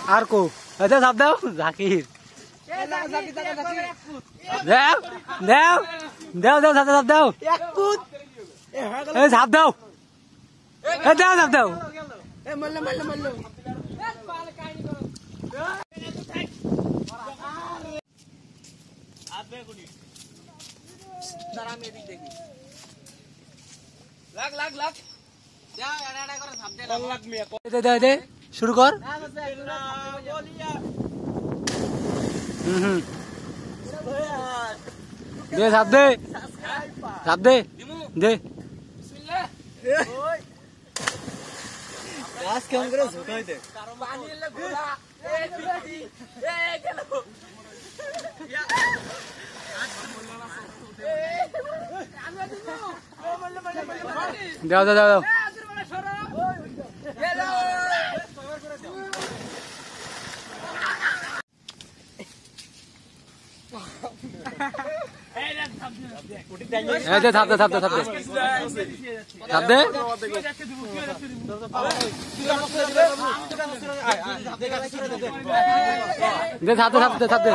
আর কো আচ্ছা চাপ দাও জাকির দাও দাও দাও দাও চাপ দাও চাপ দাও দাও চাপ দাও শুরু কর দে চাপ দে চাপ দে দে কেমন করে ঝোঁকাই দে দাও দাও দাও থাপ দে থাপ দে থাপ দে থাপ দে দে থাপ দে থাপ দে থাপ দে